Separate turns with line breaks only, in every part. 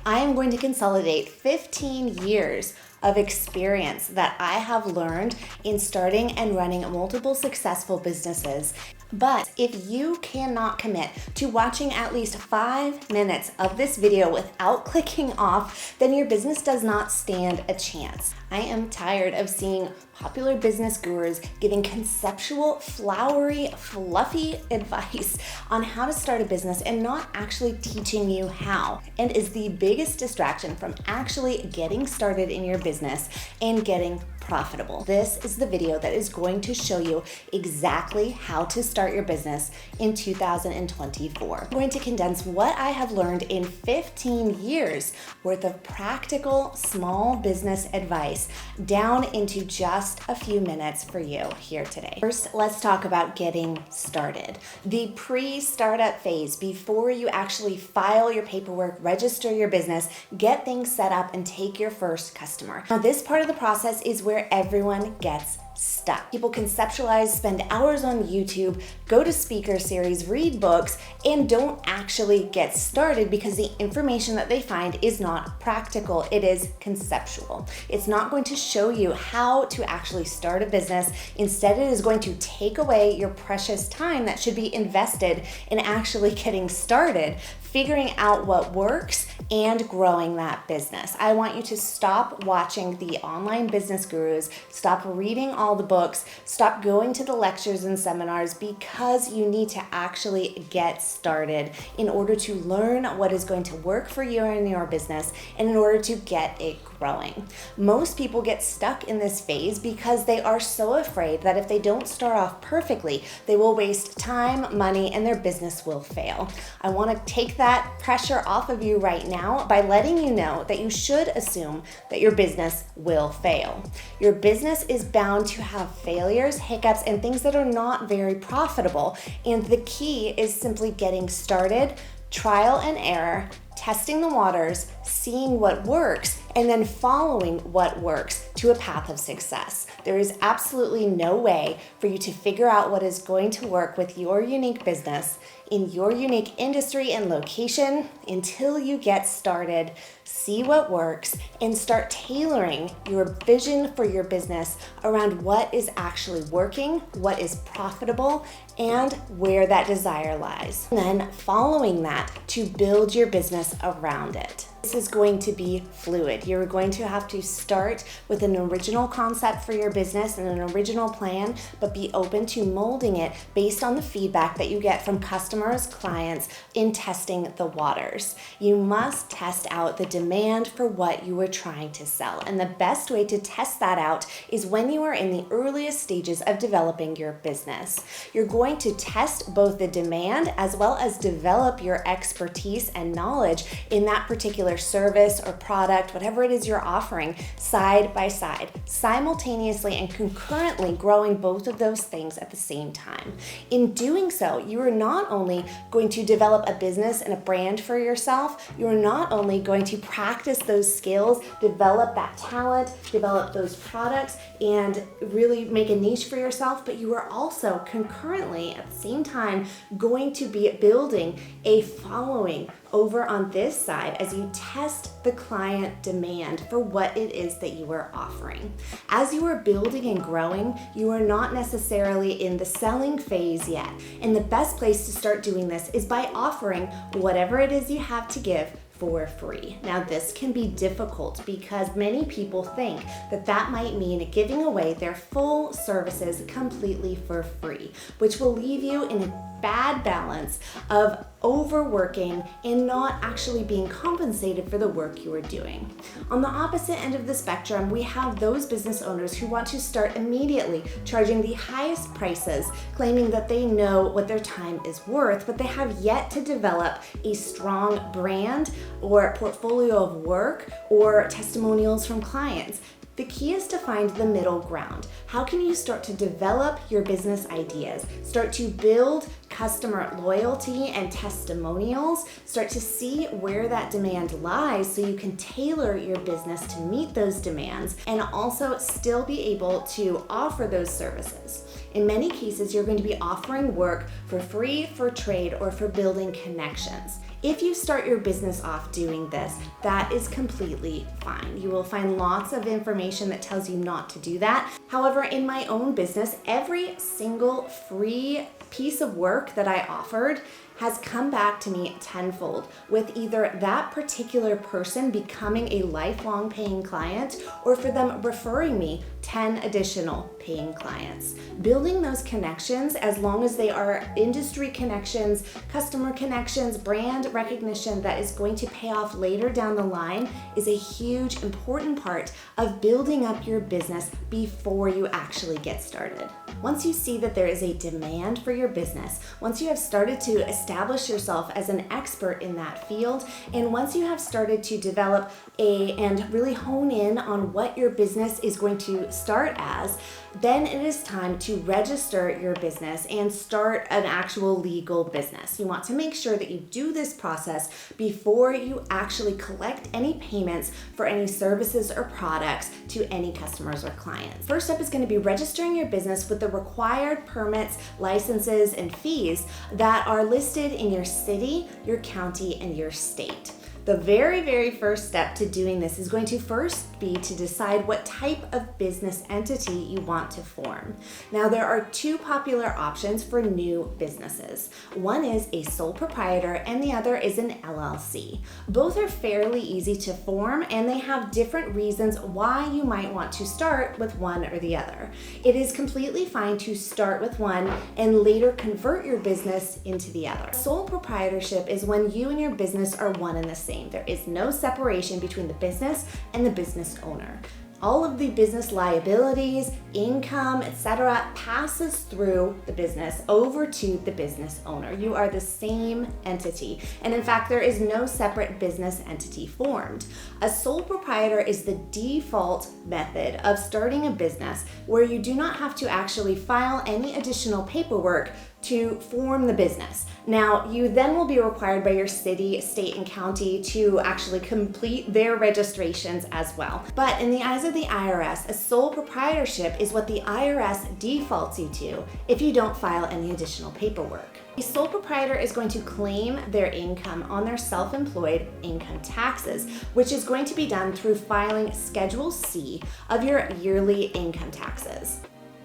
I am going to consolidate 15 years of experience that I have learned in starting and running multiple successful businesses. But if you cannot commit to watching at least 5 minutes of this video without clicking off, then your business does not stand a chance. I am tired of seeing popular business gurus giving conceptual, flowery, fluffy advice on how to start a business and not actually teaching you how, and is the biggest distraction from actually getting started in your business and getting profitable. This is the video that is going to show you exactly how to start your business in 2024. I'm going to condense what I have learned in 15 years worth of practical small business advice down into just a few minutes for you here today. First, let's talk about getting started. The pre-startup phase, before you actually file your paperwork, register your business, get things set up, and take your first customer. Now, this part of the process is where everyone gets stuck. People conceptualize, spend hours on YouTube, go to speaker series, read books, and don't actually get started because the information that they find is not practical. It is conceptual. It's not going to show you how to actually start a business. Instead, it is going to take away your precious time that should be invested in actually getting started, figuring out what works, and growing that business. I want you to stop watching the online business gurus, stop reading all the books, stop going to the lectures and seminars, because you need to actually get started in order to learn what is going to work for you and your business, and in order to get it growing. Most people get stuck in this phase because they are so afraid that if they don't start off perfectly, they will waste time, money, and their business will fail. I want to take that pressure off of you right now by letting you know that you should assume that your business will fail. Your business is bound to have failures, hiccups, and things that are not very profitable. And the key is simply getting started, trial and error, testing the waters, seeing what works, and then following what works to a path of success. There is absolutely no way for you to figure out what is going to work with your unique business in your unique industry and location until you get started, see what works, and start tailoring your vision for your business around what is actually working, what is profitable, and where that desire lies. And then following that to build your business around it. This is going to be fluid. You're going to have to start with an original concept for your business and an original plan, but be open to molding it based on the feedback that you get from customers, clients in testing the waters. You must test out the demand for what you are trying to sell. And the best way to test that out is when you are in the earliest stages of developing your business. You're going to test both the demand as well as develop your expertise and knowledge in that particular service or product, whatever it is you're offering, side by side, simultaneously and concurrently growing both of those things at the same time. In doing so, you are not only going to develop a business and a brand for yourself, you are not only going to practice those skills, develop that talent, develop those products, and really make a niche for yourself, but you are also concurrently at the same time going to be building a following over on this side as you test the client demand for what it is that you are offering. As you are building and growing, you are not necessarily in the selling phase yet. And the best place to start doing this is by offering whatever it is you have to give for free. Now, this can be difficult because many people think that that might mean giving away their full services completely for free, which will leave you in a bad balance of overworking and not actually being compensated for the work you are doing. On the opposite end of the spectrum, we have those business owners who want to start immediately charging the highest prices, claiming that they know what their time is worth, but they have yet to develop a strong brand or portfolio of work or testimonials from clients. The key is to find the middle ground. How can you start to develop your business ideas, start to build customer loyalty and testimonials, start to see where that demand lies so you can tailor your business to meet those demands and also still be able to offer those services. In many cases, you're going to be offering work for free, for trade, or for building connections. If you start your business off doing this, that is completely fine. You will find lots of information that tells you not to do that. However, in my own business, every single free piece of work that I offered has come back to me tenfold, with either that particular person becoming a lifelong paying client or for them referring me 10 additional paying clients. Building those connections, as long as they are industry connections, customer connections, brand recognition that is going to pay off later down the line, is a huge, important part of building up your business before you actually get started. Once you see that there is a demand for your business, once you have started to establish yourself as an expert in that field, and once you have started to develop and really hone in on what your business is going to start as, then it is time to register your business and start an actual legal business. You want to make sure that you do this process before you actually collect any payments for any services or products to any customers or clients. First up is going to be registering your business with the required permits, licenses, and fees that are listed in your city, your county, and your state. The very, very first step to doing this is going to first be to decide what type of business entity you want to form. Now, there are two popular options for new businesses. One is a sole proprietor and the other is an LLC. Both are fairly easy to form and they have different reasons why you might want to start with one or the other. It is completely fine to start with one and later convert your business into the other. Sole proprietorship is when you and your business are one and the same. There is no separation between the business and the business owner. All of the business liabilities, income, etc. passes through the business over to the business owner. You are the same entity. And in fact, there is no separate business entity formed. A sole proprietor is the default method of starting a business where you do not have to actually file any additional paperwork to form the business. Now, you then will be required by your city, state, and county to actually complete their registrations as well. But in the eyes of the IRS, a sole proprietorship is what the IRS defaults you to if you don't file any additional paperwork. A sole proprietor is going to claim their income on their self-employed income taxes, which is going to be done through filing Schedule C of your yearly income taxes.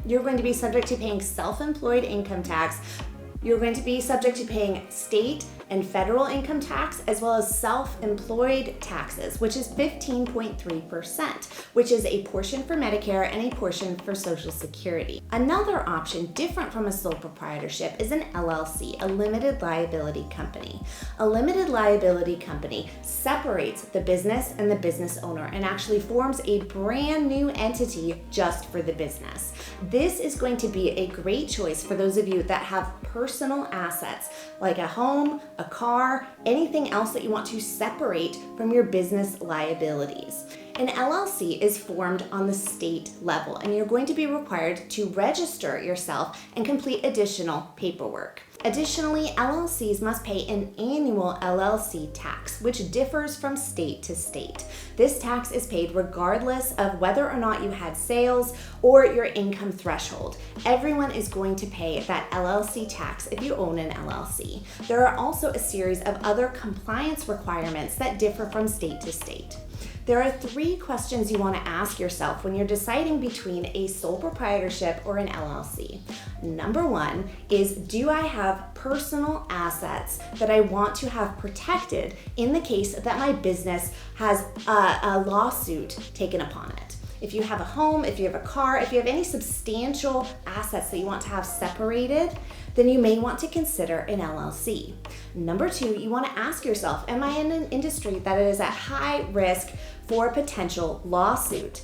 You're going to be subject to paying self-employed income tax. You're going to be subject to paying state and federal income tax, as well as self-employed taxes, which is 15.3%, which is a portion for Medicare and a portion for Social Security. Another option different from a sole proprietorship is an LLC, a limited liability company. A limited liability company separates the business and the business owner and actually forms a brand new entity just for the business. This is going to be a great choice for those of you that have personal assets like a home, a car, anything else that you want to separate from your business liabilities. An LLC is formed on the state level, and you're going to be required to register yourself and complete additional paperwork. Additionally, LLCs must pay an annual LLC tax, which differs from state to state. This tax is paid regardless of whether or not you had sales or your income threshold. Everyone is going to pay that LLC tax if you own an LLC. There are also a series of other compliance requirements that differ from state to state. There are 3 questions you want to ask yourself when you're deciding between a sole proprietorship or an LLC. Number 1 is, do I have personal assets that I want to have protected in the case that my business has a lawsuit taken upon it? If you have a home, if you have a car, if you have any substantial assets that you want to have separated, then you may want to consider an LLC. Number 2, you want to ask yourself, am I in an industry that is at high risk for a potential lawsuit?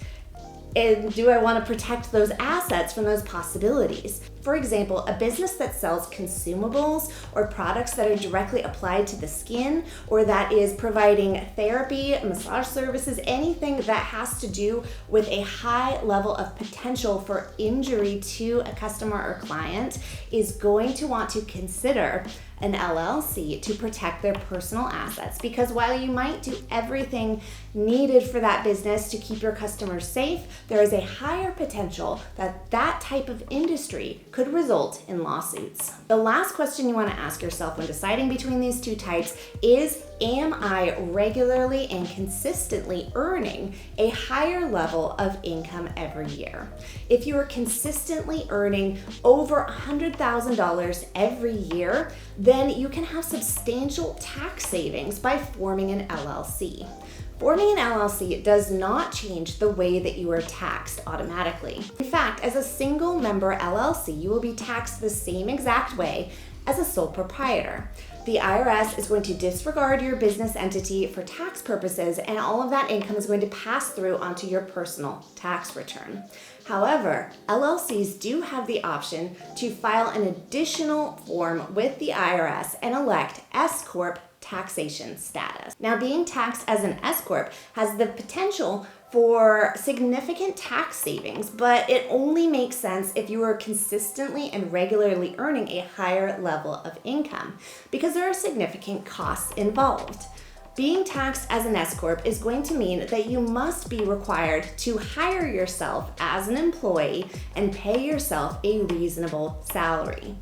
And do I want to protect those assets from those possibilities? For example, a business that sells consumables or products that are directly applied to the skin, or that is providing therapy, massage services, anything that has to do with a high level of potential for injury to a customer or client, is going to want to consider an LLC to protect their personal assets, because while you might do everything needed for that business to keep your customers safe, there is a higher potential that that type of industry could result in lawsuits. The last question you want to ask yourself when deciding between these two types is, am I regularly and consistently earning a higher level of income every year? If you are consistently earning over $100,000 every year, then you can have substantial tax savings by forming an LLC. Forming an LLC does not change the way that you are taxed automatically. In fact, as a single member LLC, you will be taxed the same exact way as a sole proprietor. The IRS is going to disregard your business entity for tax purposes, and all of that income is going to pass through onto your personal tax return. However, LLCs do have the option to file an additional form with the IRS and elect S-Corp taxation status. Now, being taxed as an S-Corp has the potential for significant tax savings, but it only makes sense if you are consistently and regularly earning a higher level of income, because there are significant costs involved. Being taxed as an S-Corp is going to mean that you must be required to hire yourself as an employee and pay yourself a reasonable salary.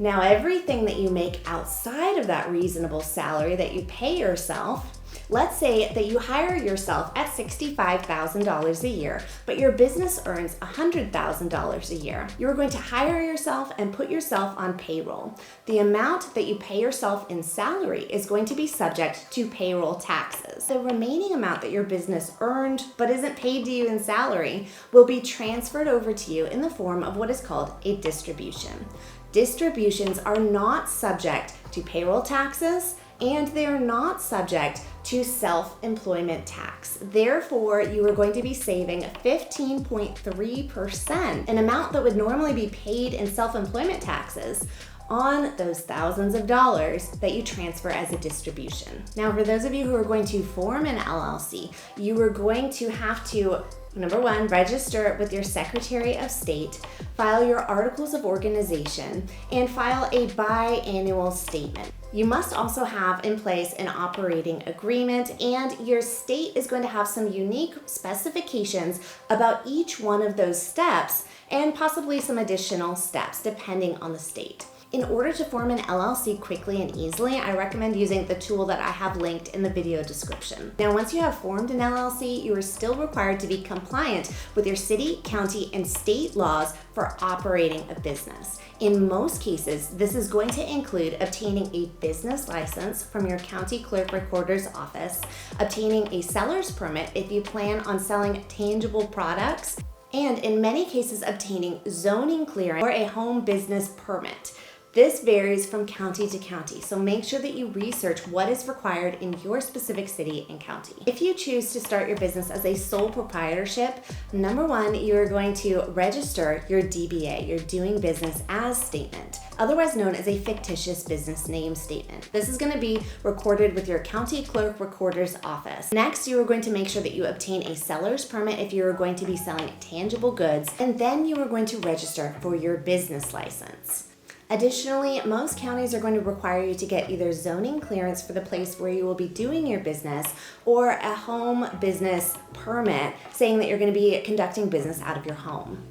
Now, everything that you make outside of that reasonable salary that you pay yourself, let's say that you hire yourself at $65,000 a year, but your business earns $100,000 a year. You're going to hire yourself and put yourself on payroll. The amount that you pay yourself in salary is going to be subject to payroll taxes. The remaining amount that your business earned but isn't paid to you in salary will be transferred over to you in the form of what is called a distribution. Distributions are not subject to payroll taxes, and they are not subject to self-employment tax. Therefore, you are going to be saving 15.3%, an amount that would normally be paid in self-employment taxes, on those thousands of dollars that you transfer as a distribution. Now, for those of you who are going to form an LLC, you are going to have to, number one, register with your Secretary of State, file your articles of organization, and file a biannual statement. You must also have in place an operating agreement, and your state is going to have some unique specifications about each one of those steps, and possibly some additional steps depending on the state. In order to form an LLC quickly and easily, I recommend using the tool that I have linked in the video description. Now, once you have formed an LLC, you are still required to be compliant with your city, county, and state laws for operating a business. In most cases, this is going to include obtaining a business license from your county clerk recorder's office, obtaining a seller's permit if you plan on selling tangible products, and in many cases, obtaining zoning clearance or a home business permit. This varies from county to county, so make sure that you research what is required in your specific city and county. If you choose to start your business as a sole proprietorship, number one, you are going to register your DBA, your doing business as statement, otherwise known as a fictitious business name statement. This is going to be recorded with your county clerk recorder's office. Next, you are going to make sure that you obtain a seller's permit if you are going to be selling tangible goods, and then you are going to register for your business license. Additionally, most counties are going to require you to get either zoning clearance for the place where you will be doing your business or a home business permit saying that you're going to be conducting business out of your home.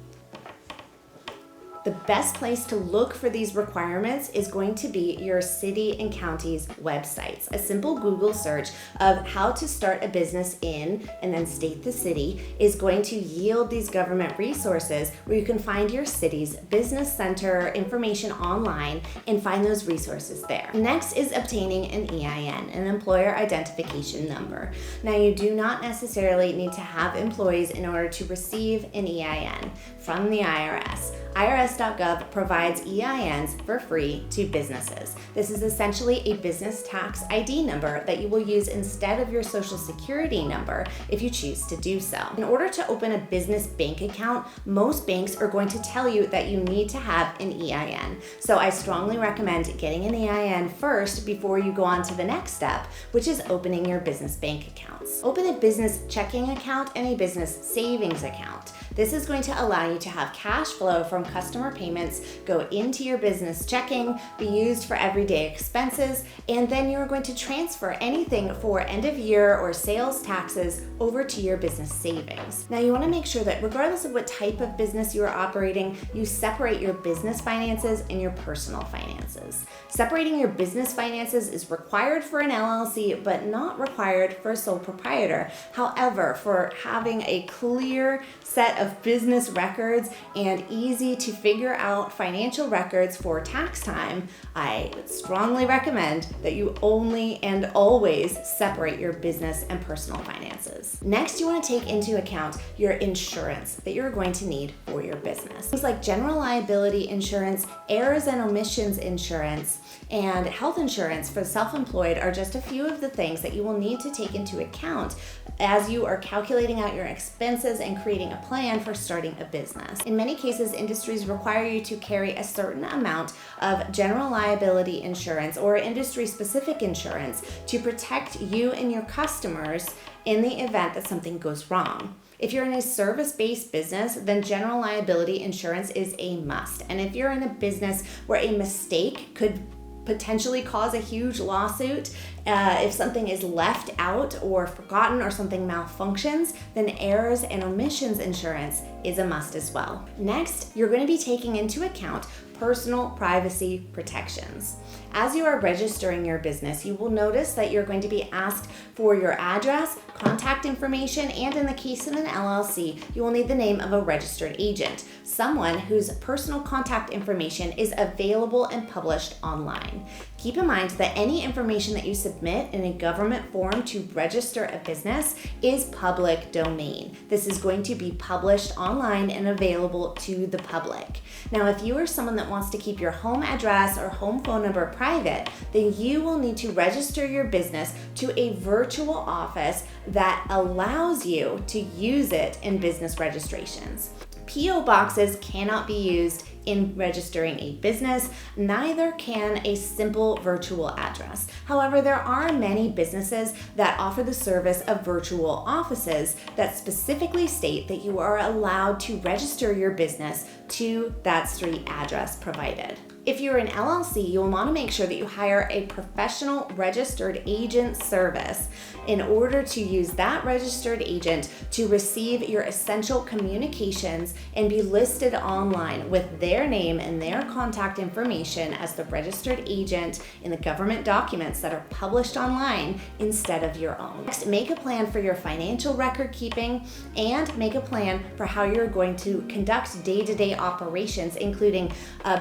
The best place to look for these requirements is going to be your city and county's websites. A simple Google search of how to start a business in and then state the city is going to yield these government resources where you can find your city's business center information online and find those resources there. Next is obtaining an EIN, an employer identification number. Now, you do not necessarily need to have employees in order to receive an EIN from the IRS. IRS.gov provides EINs for free to businesses. This is essentially a business tax ID number that you will use instead of your social security number if you choose to do so. In order to open a business bank account, most banks are going to tell you that you need to have an EIN. So I strongly recommend getting an EIN first before you go on to the next step, which is opening your business bank accounts. Open a business checking account and a business savings account. This is going to allow you to have cash flow from customer payments go into your business checking, be used for everyday expenses, and then you're going to transfer anything for end of year or sales taxes over to your business savings. Now, you want to make sure that regardless of what type of business you are operating, you separate your business finances and your personal finances. Separating your business finances is required for an LLC, but not required for a sole proprietor. However, for having a clear set of business records and easy to figure out financial records for tax time, I would strongly recommend that you only and always separate your business and personal finances. Next, you want to take into account your insurance that you're going to need for your business. Things like general liability insurance, errors and omissions insurance, and health insurance for self-employed are just a few of the things that you will need to take into account as you are calculating out your expenses and creating a plan for starting a business. In many cases, industries require you to carry a certain amount of general liability insurance or industry-specific insurance to protect you and your customers in the event that something goes wrong. If you're in a service-based business, then general liability insurance is a must. And if you're in a business where a mistake could potentially cause a huge lawsuit, if something is left out or forgotten or something malfunctions, then errors and omissions insurance is a must as well. Next, you're going to be taking into account personal privacy protections. As you are registering your business, you will notice that you're going to be asked for your address, contact information, and in the case of an LLC, you will need the name of a registered agent, someone whose personal contact information is available and published online. Keep in mind that any information that you submit in a government form to register a business is public domain. This is going to be published online and available to the public. Now, if you are someone that wants to keep your home address or home phone number private, then you will need to register your business to a virtual office that allows you to use it in business registrations. P.O. boxes cannot be used in registering a business, neither can a simple virtual address. However, there are many businesses that offer the service of virtual offices that specifically state that you are allowed to register your business to that street address provided. If you're an LLC, you'll want to make sure that you hire a professional registered agent service in order to use that registered agent to receive your essential communications and be listed online with their name and their contact information as the registered agent in the government documents that are published online instead of your own. Next, make a plan for your financial record keeping and make a plan for how you're going to conduct day-to-day operations, including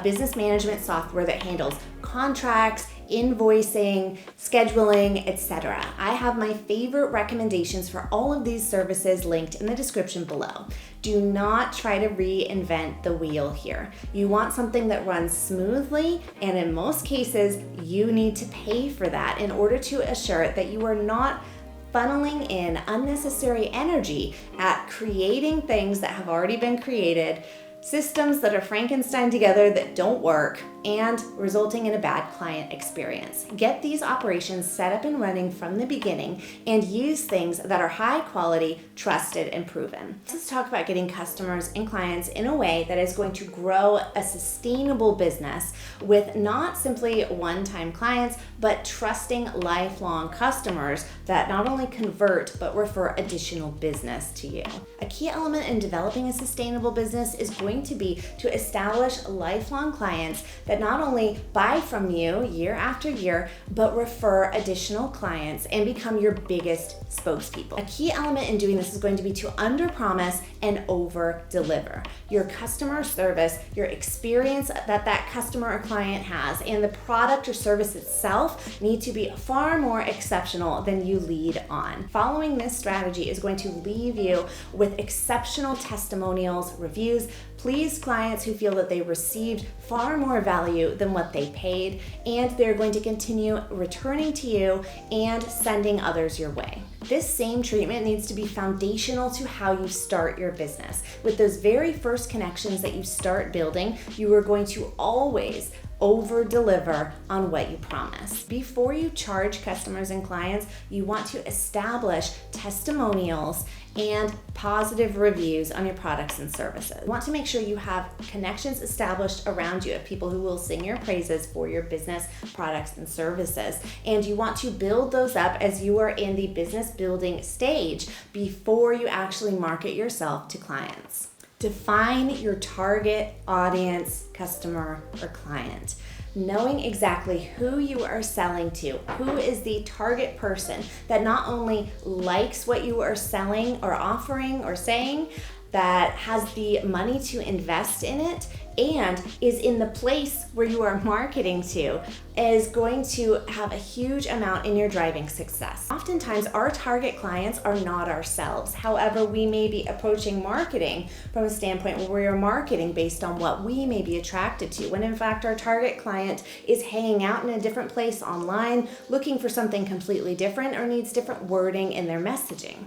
business management software that handles contracts, invoicing, scheduling, etc. I have my favorite recommendations for all of these services linked in the description below. Do not try to reinvent the wheel here. You want something that runs smoothly, and in most cases, you need to pay for that in order to assure that you are not funneling in unnecessary energy at creating things that have already been created, systems that are Frankenstein together that don't work, and resulting in a bad client experience. Get these operations set up and running from the beginning and use things that are high quality, trusted, and proven. Let's talk about getting customers and clients in a way that is going to grow a sustainable business with not simply one-time clients, but trusting lifelong customers that not only convert, but refer additional business to you. A key element in developing a sustainable business is going to be to establish lifelong clients that not only buy from you year after year, but refer additional clients and become your biggest spokespeople. A key element in doing this is going to be to under-promise and over-deliver. Your customer service, your experience that customer or client has, and the product or service itself need to be far more exceptional than you lead on. Following this strategy is going to leave you with exceptional testimonials, reviews, pleased clients who feel that they received far more value than what they paid, and they're going to continue returning to you and sending others your way. This same treatment needs to be foundational to how you start your business. With those very first connections that you start building, you are going to always over deliver on what you promise. Before you charge customers and clients, you want to establish testimonials and positive reviews on your products and services. You want to make sure you have connections established around you of people who will sing your praises for your business, products, and services. And you want to build those up as you are in the business building stage before you actually market yourself to clients. Define your target audience, customer, or client. Knowing exactly who you are selling to, who is the target person that not only likes what you are selling or offering or saying, that has the money to invest in it, and is in the place where you are marketing to, is going to have a huge amount in your driving success. Oftentimes, our target clients are not ourselves. However, we may be approaching marketing from a standpoint where we are marketing based on what we may be attracted to, when in fact our target client is hanging out in a different place online, looking for something completely different or needs different wording in their messaging.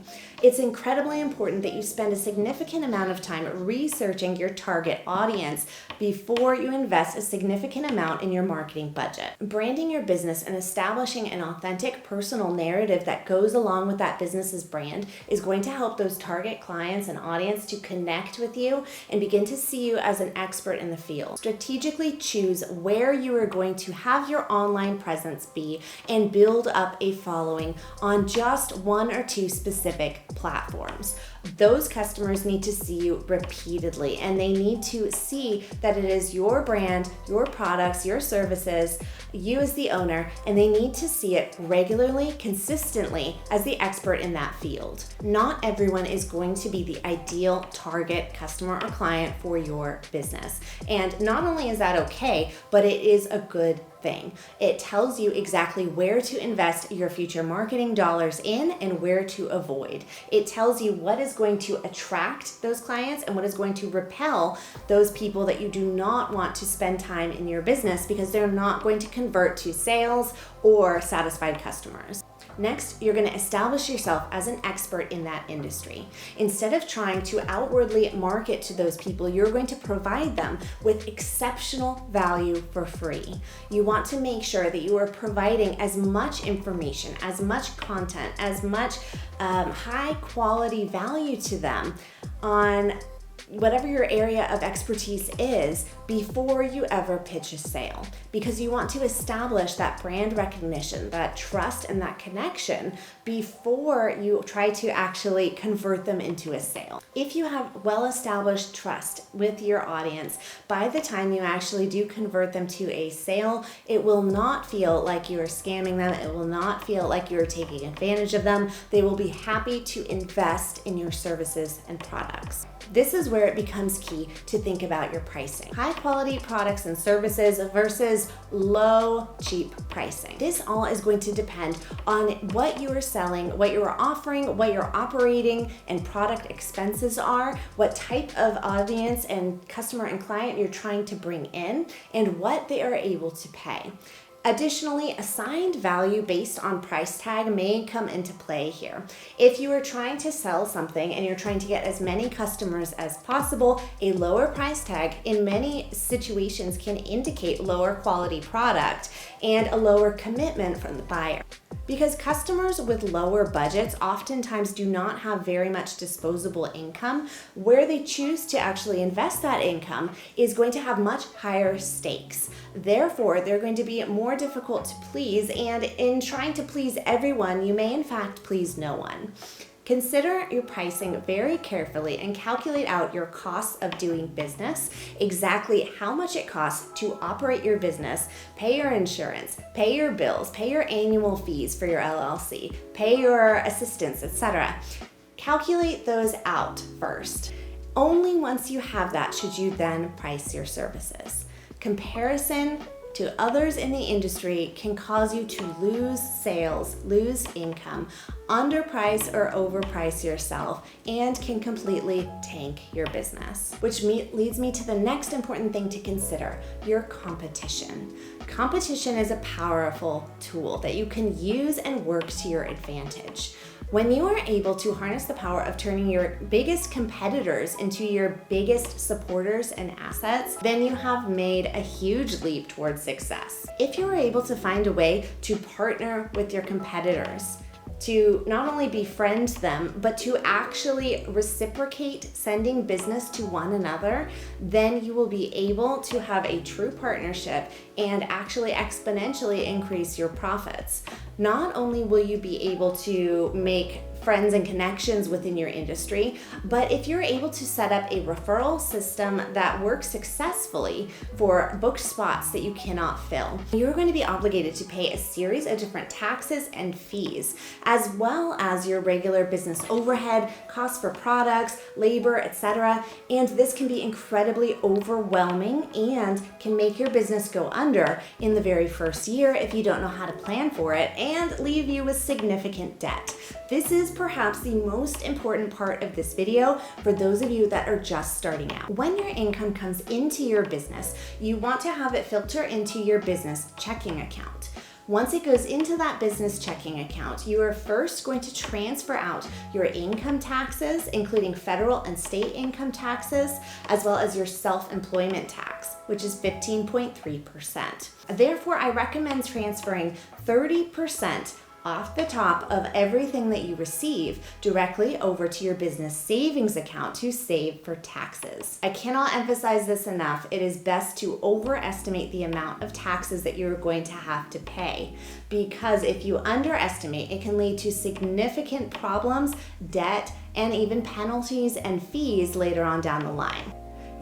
It's incredibly important that you spend a significant amount of time researching your target audience before you invest a significant amount in your marketing budget. Branding your business and establishing an authentic personal narrative that goes along with that business's brand is going to help those target clients and audience to connect with you and begin to see you as an expert in the field. Strategically choose where you are going to have your online presence be and build up a following on just one or two specific platforms. Those customers need to see you repeatedly, and they need to see that it is your brand, your products, your services, you as the owner, and they need to see it regularly, consistently as the expert in that field. Not everyone is going to be the ideal target customer or client for your business. And not only is that okay, but it is a good thing. It tells you exactly where to invest your future marketing dollars in and where to avoid. It tells you what is going to attract those clients and what is going to repel those people that you do not want to spend time in your business because they're not going to convert to sales or satisfied customers. Next, you're going to establish yourself as an expert in that industry. Instead of trying to outwardly market to those people, you're going to provide them with exceptional value for free. You want to make sure that you are providing as much information, as much content, as much high quality value to them on whatever your area of expertise is before you ever pitch a sale, because you want to establish that brand recognition, that trust, and that connection before you try to actually convert them into a sale. If you have well-established trust with your audience, by the time you actually do convert them to a sale, it will not feel like you are scamming them. It will not feel like you're taking advantage of them. They will be happy to invest in your services and products. This is where it becomes key to think about your pricing. High quality products and services versus low, cheap pricing. This all is going to depend on what you are selling, what you are offering, what your operating and product expenses are, what type of audience and customer and client you're trying to bring in, and what they are able to pay. Additionally, assigned value based on price tag may come into play here. If you are trying to sell something and you're trying to get as many customers as possible, a lower price tag in many situations can indicate lower quality product and a lower commitment from the buyer. Because customers with lower budgets oftentimes do not have very much disposable income, where they choose to actually invest that income is going to have much higher stakes. Therefore, they're going to be more difficult to please, and in trying to please everyone, you may in fact please no one. Consider your pricing very carefully and calculate out your costs of doing business, exactly how much it costs to operate your business, pay your insurance, pay your bills, pay your annual fees for your LLC, pay your assistants, etc. Calculate those out first. Only once you have that should you then price your services. Comparison to others in the industry can cause you to lose sales, lose income, underprice or overprice yourself, and can completely tank your business. Which leads me to the next important thing to consider, your competition. Competition is a powerful tool that you can use and work to your advantage. When you are able to harness the power of turning your biggest competitors into your biggest supporters and assets, then you have made a huge leap towards success. If you are able to find a way to partner with your competitors, to not only befriend them, but to actually reciprocate sending business to one another, then you will be able to have a true partnership and actually exponentially increase your profits. Not only will you be able to make friends and connections within your industry, but if you're able to set up a referral system that works successfully for booked spots that you cannot fill, you're going to be obligated to pay a series of different taxes and fees, as well as your regular business overhead, costs for products, labor, etc. And this can be incredibly overwhelming and can make your business go under in the very first year if you don't know how to plan for it, and leave you with significant debt. This is perhaps the most important part of this video for those of you that are just starting out. When your income comes into your business, you want to have it filter into your business checking account. Once it goes into that business checking account, you are first going to transfer out your income taxes, including federal and state income taxes, as well as your self-employment tax, which is 15.3%. Therefore, I recommend transferring 30% off the top of everything that you receive directly over to your business savings account to save for taxes. I cannot emphasize this enough. It is best to overestimate the amount of taxes that you're going to have to pay, because if you underestimate, it can lead to significant problems, debt, and even penalties and fees later on down the line.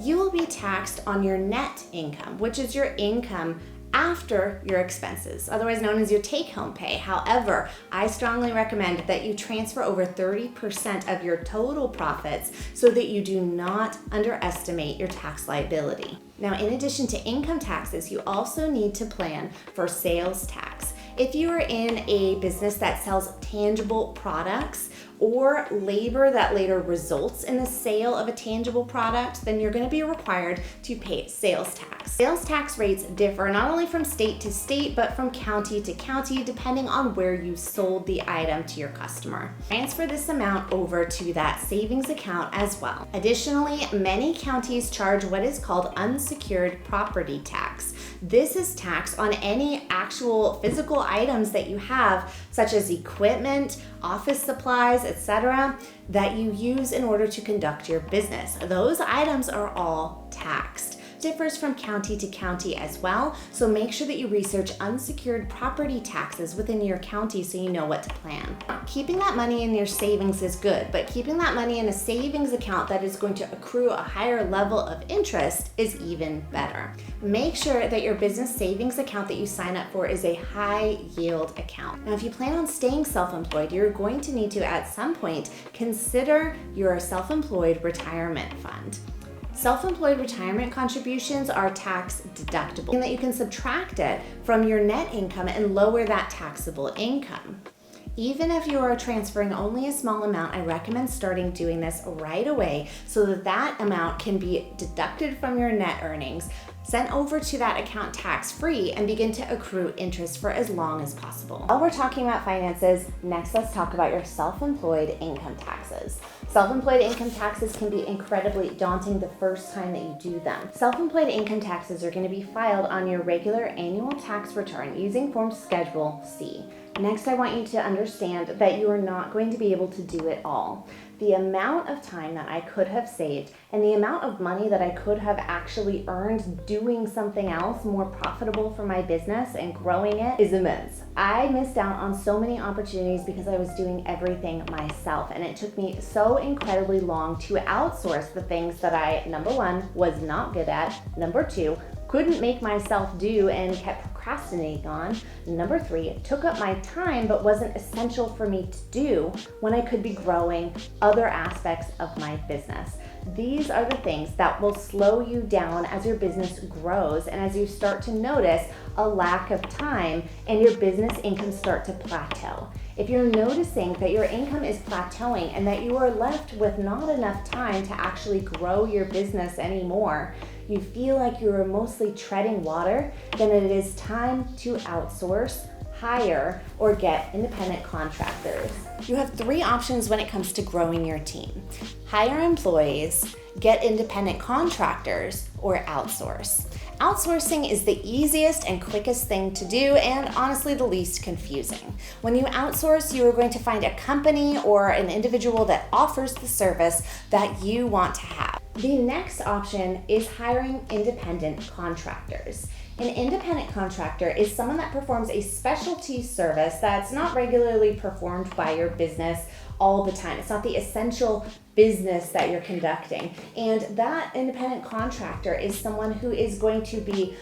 You will be taxed on your net income, which is your income after your expenses, otherwise known as your take-home pay. However, I strongly recommend that you transfer over 30% of your total profits so that you do not underestimate your tax liability. Now, in addition to income taxes, you also need to plan for sales tax. If you are in a business that sells tangible products or labor that later results in the sale of a tangible product, then you're going to be required to pay sales tax. Sales tax rates differ not only from state to state, but from county to county, depending on where you sold the item to your customer. Transfer this amount over to that savings account as well. Additionally, many counties charge what is called unsecured property tax. This is tax on any actual physical items that you have, such as equipment, office supplies, etc., that you use in order to conduct your business. Those items are all taxed. Differs from county to county as well, so make sure that you research unsecured property taxes within your county so you know what to plan. Keeping that money in your savings is good, but keeping that money in a savings account that is going to accrue a higher level of interest is even better. Make sure that your business savings account that you sign up for is a high yield account. Now, if you plan on staying self-employed, you're going to need to at some point consider your self-employed retirement fund. Self-employed retirement contributions are tax deductible, in that you can subtract it from your net income and lower that taxable income. Even if you are transferring only a small amount, I recommend starting doing this right away so that that amount can be deducted from your net earnings, sent over to that account tax-free, and begin to accrue interest for as long as possible. While we're talking about finances, next let's talk about your self-employed income taxes. Self-employed income taxes can be incredibly daunting the first time that you do them. Self-employed income taxes are going to be filed on your regular annual tax return using Form Schedule C. Next, I want you to understand that you are not going to be able to do it all. The amount of time that I could have saved and the amount of money that I could have actually earned doing something else more profitable for my business and growing it is immense. I missed out on so many opportunities because I was doing everything myself, and it took me so incredibly long to outsource the things that I, number one, was not good at, number two, couldn't make myself do and kept procrastinating on, number three, it took up my time but wasn't essential for me to do when I could be growing other aspects of my business. These are the things that will slow you down as your business grows and as you start to notice a lack of time and your business income start to plateau. If you're noticing that your income is plateauing and that you are left with not enough time to actually grow your business anymore, you feel like you are mostly treading water, then it is time to outsource, hire, or get independent contractors. You have 3 options when it comes to growing your team: hire employees, get independent contractors, or outsource. Outsourcing is the easiest and quickest thing to do, and honestly the least confusing. When you outsource, you are going to find a company or an individual that offers the service that you want to have. The next option is hiring independent contractors. An independent contractor is someone that performs a specialty service that's not regularly performed by your business all the time. It's not the essential business that you're conducting. And that independent contractor is someone who is going to be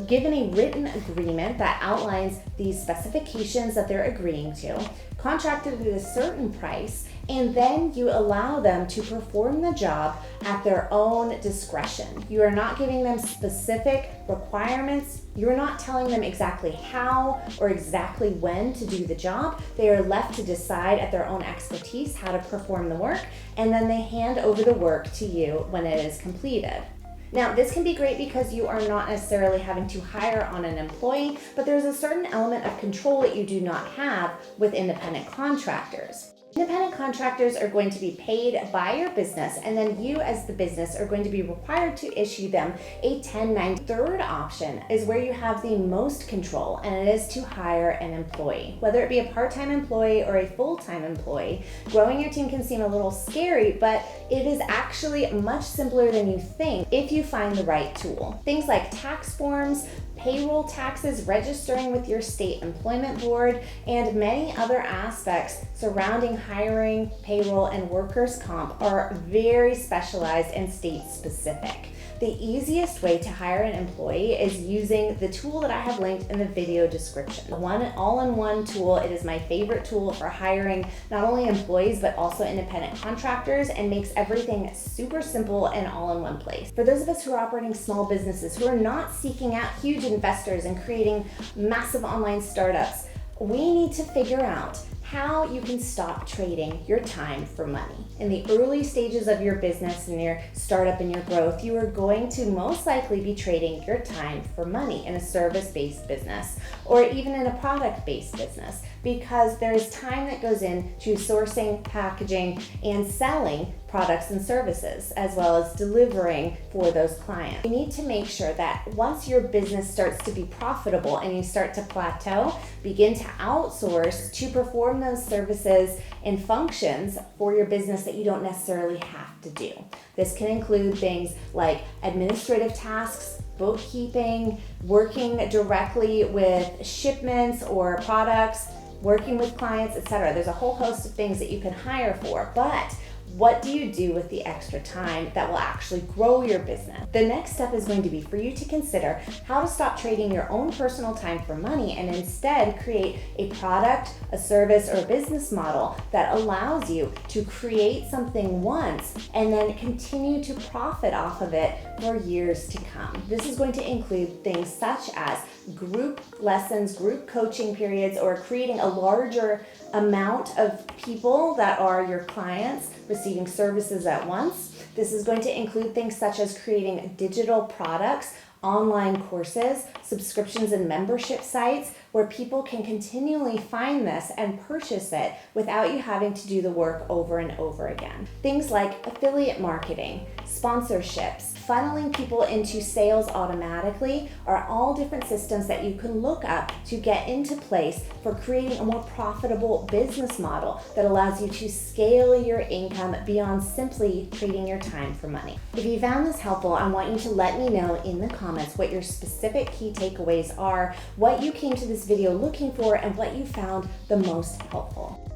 given a written agreement that outlines the specifications that they're agreeing to, contracted at a certain price, and then you allow them to perform the job at their own discretion. You are not giving them specific requirements. You're not telling them exactly how or exactly when to do the job. They are left to decide at their own expertise how to perform the work, and then they hand over the work to you when it is completed. Now, this can be great because you are not necessarily having to hire on an employee, but there's a certain element of control that you do not have with independent contractors. Independent contractors are going to be paid by your business, and then you as the business are going to be required to issue them a 1099. Third option is where you have the most control, and it is to hire an employee. Whether it be a part-time employee or a full-time employee, growing your team can seem a little scary, but it is actually much simpler than you think if you find the right tool. Things like tax forms, payroll taxes, registering with your state employment board, and many other aspects surrounding hiring, payroll, and workers' comp are very specialized and state specific. The easiest way to hire an employee is using the tool that I have linked in the video description. One all-in-one tool. It is my favorite tool for hiring not only employees but also independent contractors, and makes everything super simple and all in one place. For those of us who are operating small businesses, who are not seeking out huge investors and creating massive online startups, we need to figure out how you can stop trading your time for money. In the early stages of your business and your startup and your growth, you are going to most likely be trading your time for money in a service-based business or even in a product-based business, because there's time that goes into sourcing, packaging, and selling products and services, as well as delivering for those clients. You need to make sure that once your business starts to be profitable and you start to plateau, begin to outsource to perform those services and functions for your business that you don't necessarily have to do. This can include things like administrative tasks, bookkeeping, working directly with shipments or products, working with clients, etc. There's a whole host of things that you can hire for, but what do you do with the extra time that will actually grow your business? The next step is going to be for you to consider how to stop trading your own personal time for money and instead create a product, a service, or a business model that allows you to create something once and then continue to profit off of it for years to come. This is going to include things such as group lessons, group coaching periods, or creating a larger amount of people that are your clients receiving services at once. This is going to include things such as creating digital products, online courses, subscriptions, and membership sites where people can continually find this and purchase it without you having to do the work over and over again. Things like affiliate marketing, sponsorships, funneling people into sales automatically are all different systems that you can look up to get into place for creating a more profitable business model that allows you to scale your income beyond simply trading your time for money. If you found this helpful, I want you to let me know in the comments what your specific key takeaways are, what you came to this video looking for, and what you found the most helpful.